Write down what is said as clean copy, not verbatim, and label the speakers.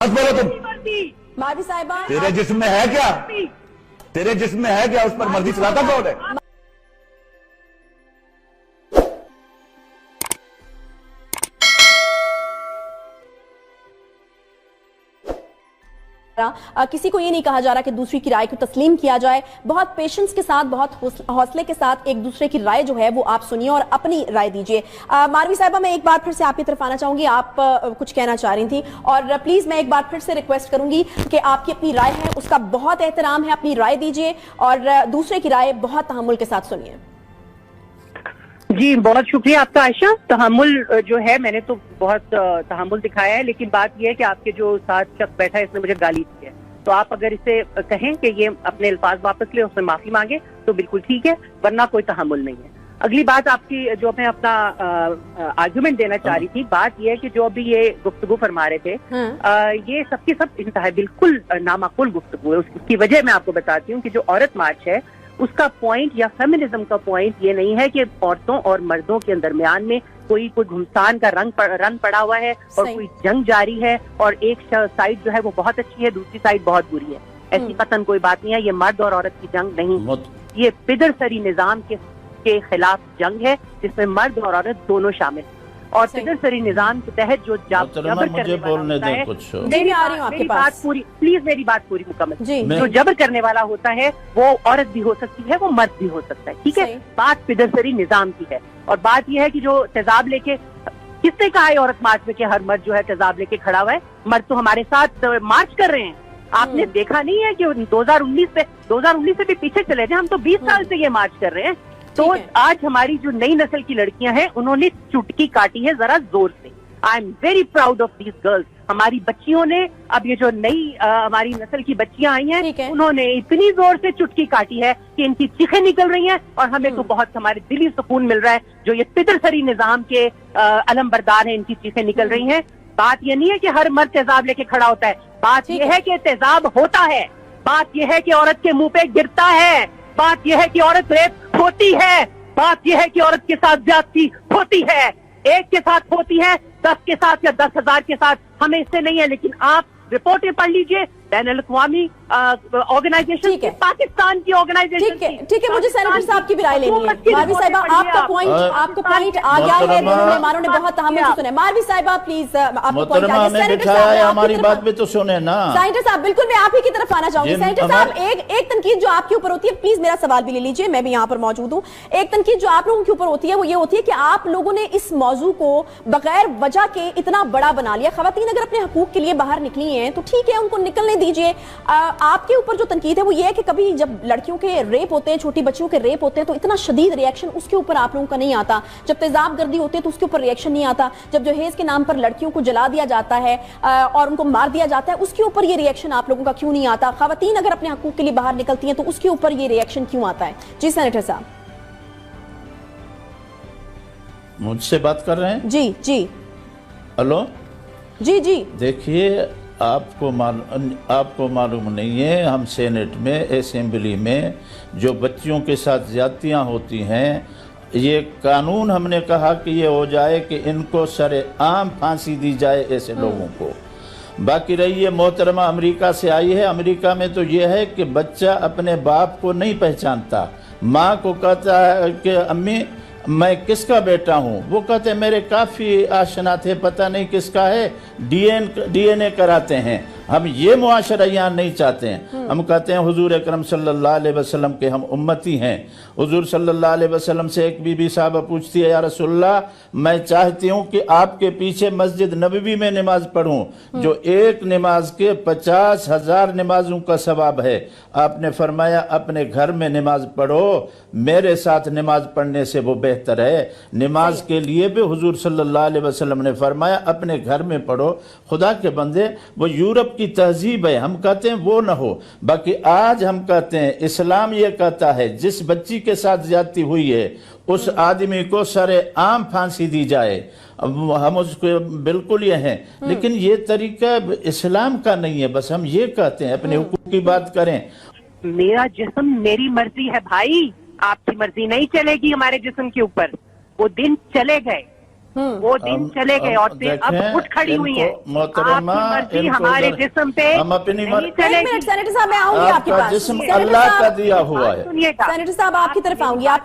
Speaker 1: बस बोलो तुम।
Speaker 2: मारवी साहिबा,
Speaker 1: तेरे जिस्म में है क्या? तेरे जिस्म में है क्या? उस पर मर्जी चलाता कौन है?
Speaker 2: किसी को ये नहीं कहा जा रहा कि दूसरी की राय को तस्लीम किया जाए। बहुत पेशेंस के साथ, बहुत हौसले के साथ एक दूसरे की राय जो है वो आप सुनिए और अपनी राय दीजिए। मारवी साहिबा, मैं एक बार फिर से आपकी तरफ आना चाहूंगी। आप कुछ कहना चाह रही थी और प्लीज मैं एक बार फिर से रिक्वेस्ट करूंगी कि आपकी अपनी राय है उसका बहुत एहतराम है, अपनी राय दीजिए और दूसरे की राय बहुत तहम्मुल के साथ सुनिए।
Speaker 3: जी बहुत शुक्रिया आपका आयशा। तहम्मुल जो है मैंने तो बहुत तहम्मुल दिखाया है, लेकिन बात यह है कि आपके जो साथ शख्स बैठा है इसने मुझे गाली दी है, तो आप अगर इसे कहें कि ये अपने अल्फाज वापस ले, उससे माफी मांगे तो बिल्कुल ठीक है, वरना कोई तहम्मुल नहीं है। अगली बात आपकी जो मैं अपना आर्गुमेंट देना चाह रही थी, बात यह है कि जो अभी ये गुफ्तगू फरमा रहे थे ये सबकी सब इंतहा बिल्कुल नामाकुल गुफ्तगू है। उसकी वजह मैं आपको बताती हूँ कि जो औरत मार्च है उसका पॉइंट या फेमिनिज्म का पॉइंट ये नहीं है कि औरतों और मर्दों के दरमियान में कोई घुमसान का रंग पड़ा हुआ है और कोई जंग जारी है और एक साइड जो है वो बहुत अच्छी है, दूसरी साइड बहुत बुरी है। ऐसी कतन कोई बात नहीं है। ये मर्द और औरत की जंग नहीं, ये पिदरसरी निजाम के खिलाफ जंग है जिसमें मर्द और औरत दोनों शामिल। और पिदरसरी निजाम के तहत जो जबर करने वाला होता है, मेरी बात पूरी, प्लीज मेरी बात पूरी मुकम्मल। जो जबर करने वाला होता है वो औरत भी हो सकती है, वो मर्द भी हो सकता है, ठीक है। बात पिदरसरी निजाम की है और बात यह है कि जो तेजाब लेके, किसने कहा है औरत मार्च में कि हर मर्द जो है तेजाब लेके खड़ा हुआ है? मर्द तो हमारे साथ मार्च कर रहे हैं। आपने देखा नहीं है कि 2019 से भी पीछे चले जाए, हम तो 20 साल से ये मार्च कर रहे हैं। तो आज हमारी जो नई नस्ल की लड़कियां हैं उन्होंने चुटकी काटी है जरा जोर से। I am very proud of these girls. हमारी बच्चियों ने, अब ये जो नई हमारी नस्ल की बच्चियां आई हैं, उन्होंने इतनी जोर से चुटकी काटी है कि इनकी चीखें निकल रही हैं और हमें तो बहुत हमारे दिली सुकून मिल रहा है। जो ये पितरसरी निजाम के अलमबरदार हैं, इनकी चीखें निकल रही हैं। बात ये नहीं है कि हर मर्द तेजाब लेके खड़ा होता है, बात यह है कि तेजाब होता है, बात यह है कि औरत के मुंह पे गिरता है, बात यह है कि औरत रेप होती है, बात यह है कि औरत के साथ ज्यादती होती है। एक के साथ होती है, 10 के साथ या 10,000 के साथ, हमें इससे नहीं है। लेकिन आप रिपोर्टें पढ़ लीजिए, बैनुल-अक़वामी ऑर्गेनाइजेशन, पाकिस्तान की ऑर्गेनाइजेशन।
Speaker 2: ठीक है, मुझे सेनेटर साहब की भी राय लेनी है। मारवी साहिबा, आपका पॉइंट आ गया है, दोनों मेहमानों ने बहुत तहम्मुल से सुना। मारवी साहिबा प्लीज, आपको पॉइंट आ गया। सेनेटर साहब
Speaker 4: हमारी बात भी तो सुने ना।
Speaker 2: सेनेटर साहब बिल्कुल, मैं आप ही की तरफ आना चाहूंगी। सेनेटर साहब, एक तनकीद जो आपके ऊपर होती है, प्लीज मेरा सवाल भी ले लीजिए, मैं भी यहाँ पर मौजूद हूँ। एक तनकीद जो आप लोगों के ऊपर होती है वो ये होती है कि आप लोगों ने इस मौजू को बगैर वजह के इतना बड़ा बना लिया। खवातीन अगर अपने हकूक के लिए बाहर निकली हैं तो ठीक है, उनको निकलने दीजिए। आपके ऊपर जो तनकीद है वो ये है कि कभी जब लड़कियों के रेप होते हैं, छोटी बच्चियों के रेप होते हैं, तो इतना शदीद रिएक्शन उसके ऊपर आप लोगों का नहीं आता। जब तेजाब गर्दी होती है तो उसके ऊपर रिएक्शन नहीं आता। जब जहेज के नाम पर लड़कियों को जला दिया जाता है और उनको मार दिया जाता है, उसके ऊपर ये रिएक्शन आप लोगों का क्यों नहीं आता? खवातीन अगर अपने हकूक के लिए बाहर निकलती हैं तो उसके ऊपर ये रिएक्शन क्यों आता है? जी सेनेटर साहब।
Speaker 4: मुझसे बात कर रहे हैं?
Speaker 2: जी जी,
Speaker 4: हेलो
Speaker 2: जी जी।
Speaker 4: देखिए, आपको मालूम नहीं है, हम सेनेट में, असेंबली में जो बच्चियों के साथ ज्यादतियाँ होती हैं, ये कानून हमने कहा कि ये हो जाए कि इनको सरेआम फांसी दी जाए ऐसे लोगों को। बाकी रही ये मोहतरमा अमेरिका से आई है, अमेरिका में तो ये है कि बच्चा अपने बाप को नहीं पहचानता, माँ को कहता है कि अम्मी मैं किसका बेटा हूँ, वो कहते हैं मेरे काफ़ी आशना थे, पता नहीं किसका है, डीएनए कराते हैं। हम ये मुआशरा यहाँ नहीं चाहते हैं। हम कहते हैं हुजूर अकरम सल्लल्लाहु अलैहि वसल्लम के हम उम्मती हैं। हुजूर सल्लल्लाहु अलैहि वसल्लम से एक बीबी साहबा पूछती है, या रसूलल्लाह, मैं चाहती हूँ कि आपके पीछे मस्जिद नबवी में नमाज पढ़ूँ जो एक नमाज के 50,000 नमाजों का सवाब है। आपने फरमाया अपने घर में नमाज पढ़ो, मेरे साथ नमाज पढ़ने से वो बेहतर है। नमाज के लिए भी हुजूर सल्लल्लाहु अलैहि वसल्लम ने फरमाया अपने घर में पढ़ो। खुदा के बंदे, वो यूरोप की तहजीब है, हम कहते हैं वो ना हो। बाकी आज हम कहते हैं इस्लाम ये कहता है जिस बच्ची के साथ ज्यादती हुई है उस आदमी को सरेआम फांसी दी जाए। हम उसको बिल्कुल ये हैं, लेकिन ये तरीका इस्लाम का नहीं है। बस हम ये कहते हैं, अपने हुकूक की बात करें।
Speaker 3: मेरा जिस्म मेरी मर्जी है भाई, आपकी मर्जी नहीं चलेगी हमारे जिस्म के ऊपर। वो दिन चले गए, وہ دن چلے گئے عورتیں اب اٹھ کھڑی ہوئی ہیں.
Speaker 4: محترمہ
Speaker 3: آپ کی مرضی ہمارے جسم پہ
Speaker 4: ہم اپنی
Speaker 3: نہیں چلے
Speaker 2: ایک
Speaker 3: گی.
Speaker 2: منٹ سینیٹر صاحب میں آؤں گی آپ کے
Speaker 4: آپ کا
Speaker 2: پاس.
Speaker 4: جسم اللہ کا دیا ہوا ہے.
Speaker 3: سنیے گا.
Speaker 2: سینیٹر صاحب آپ کی طرف آؤں گی. آپ کی